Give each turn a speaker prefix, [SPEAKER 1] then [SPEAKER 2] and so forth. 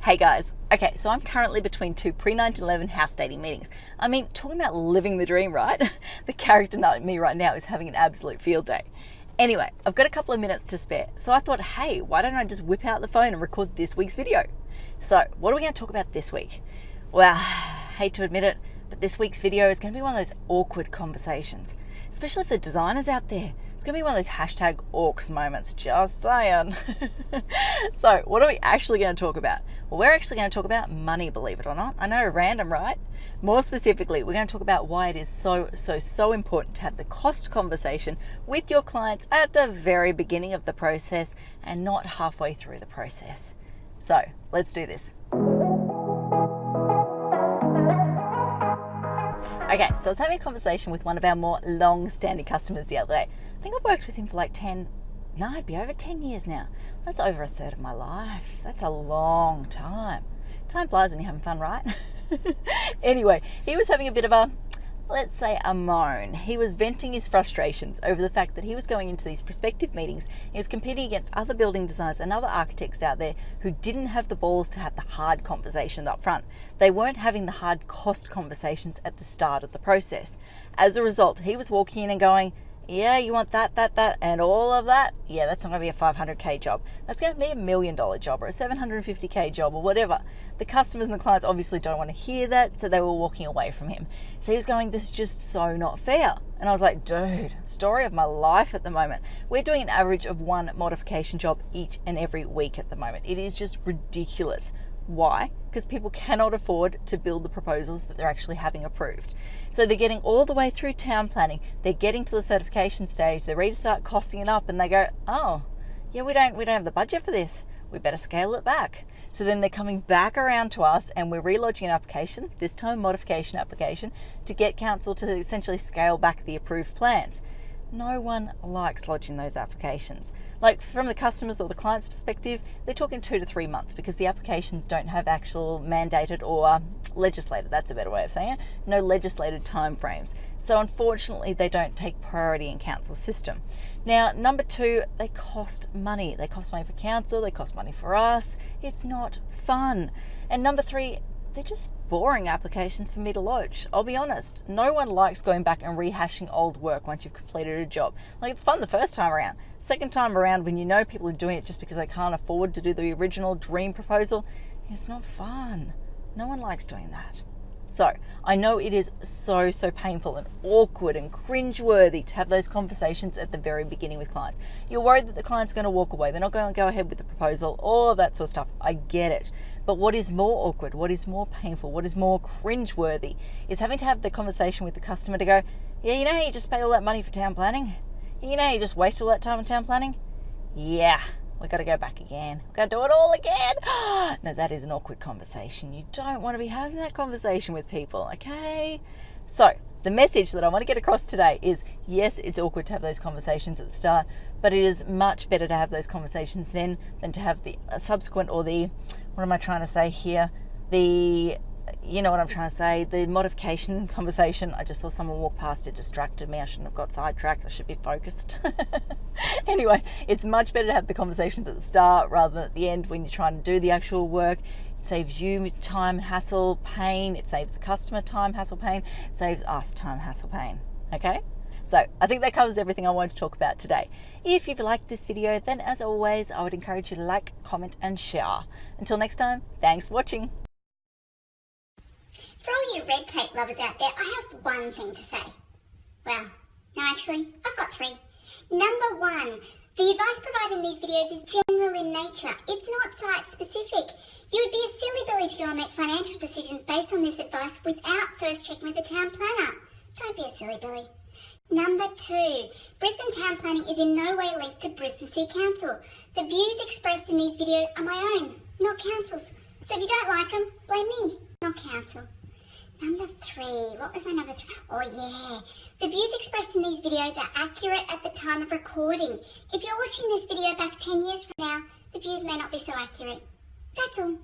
[SPEAKER 1] Hey guys, okay, so I'm currently between two pre-9/11 house dating meetings. I mean, talking about living the dream, right? The character in me right now is having an absolute field day. Anyway, I've got a couple of minutes to spare, so I thought, hey, why don't I just whip out the phone and record this week's video? So, what are we going to talk about this week? Well, hate to admit it, but this week's video is going to be one of those awkward conversations, especially if the designers out there. It's going to be one of those hashtag orcs moments, just saying. So what are we actually going to talk about? Well, we're actually going to talk about money, believe it or not. I know, random, right? More specifically, we're going to talk about why it is so important to have the cost conversation with your clients at the very beginning of the process and not halfway through the process. So let's do this. Okay, so I was having a conversation with one of our more long-standing customers the other day. I think I've worked with him for like it'd be over 10 years now. That's over a third of my life. That's a long time. Time flies when you're having fun, right? Anyway, he was having a bit of a, let's say, a moan. He was venting his frustrations over the fact that he was going into these prospective meetings. He was competing against other building designers and other architects out there who didn't have the balls to have the hard conversations up front. They weren't having the hard cost conversations at the start of the process. As a result, he was walking in and going, yeah, you want that, and all of that? Yeah, that's not going to be a $500K job. That's going to be $1 million job or a $750K job or whatever. The customers and the clients obviously don't want to hear that, so they were walking away from him. So he was going, this is just so not fair. And I was like, dude, story of my life at the moment. We're doing an average of one modification job each and every week at the moment. It is just ridiculous. Why? Because people cannot afford to build the proposals that they're actually having approved. So they're getting all the way through town planning, they're getting to the certification stage, they're ready to start costing it up, and they go, oh, yeah, we don't have the budget for this. We better scale it back. So then they're coming back around to us and we're relodging an application, this time modification application, to get council to essentially scale back the approved plans. No one likes lodging those applications. Like from the customers or the client's perspective, they're talking 2 to 3 months because the applications don't have actual mandated or legislated, that's a better way of saying it, no legislated timeframes. So unfortunately, they don't take priority in council's system. Now, number 2, they cost money. They cost money for council, they cost money for us. It's not fun. And number 3, they're just boring applications for me to lodge. I'll be honest, no one likes going back and rehashing old work once you've completed a job. Like, it's fun the first time around. Second time around, when you know people are doing it just because they can't afford to do the original dream proposal, it's not fun. No one likes doing that. So I know it is so painful and awkward and cringeworthy to have those conversations at the very beginning with clients. You're worried that the client's going to walk away. They're not going to go ahead with the proposal, all of that sort of stuff. I get it. But what is more awkward, what is more painful, what is more cringeworthy is having to have the conversation with the customer to go, yeah, you know how you just paid all that money for town planning? You know how you just wasted all that time on town planning? Yeah. We've got to go back again. We've got to do it all again. No, that is an awkward conversation. You don't want to be having that conversation with people, okay? So the message that I want to get across today is, yes, it's awkward to have those conversations at the start, but it is much better to have those conversations then than to have the subsequent or the, what am I trying to say here? You know what I'm trying to say, the modification conversation. I just saw someone walk past, it distracted me. I shouldn't have got sidetracked. I should be focused. Anyway, it's much better to have the conversations at the start rather than at the end when you're trying to do the actual work. It saves you time, hassle, pain. It saves the customer time, hassle, pain. It saves us time, hassle, pain. Okay? So I think that covers everything I wanted to talk about today. If you've liked this video, then as always, I would encourage you to like, comment, and share. Until next time, thanks for watching.
[SPEAKER 2] For all you red tape lovers out there, I have one thing to say. Well, no, actually, I've got 3. Number 1, the advice provided in these videos is general in nature. It's not site specific. You would be a silly Billy to go and make financial decisions based on this advice without first checking with the town planner. Don't be a silly Billy. Number 2, Brisbane town planning is in no way linked to Brisbane City Council. The views expressed in these videos are my own, not council's. So if you don't like them, blame me, not council. Number 3, what was my number 3? Oh yeah, the views expressed in these videos are accurate at the time of recording. If you're watching this video back 10 years from now, the views may not be so accurate. That's all.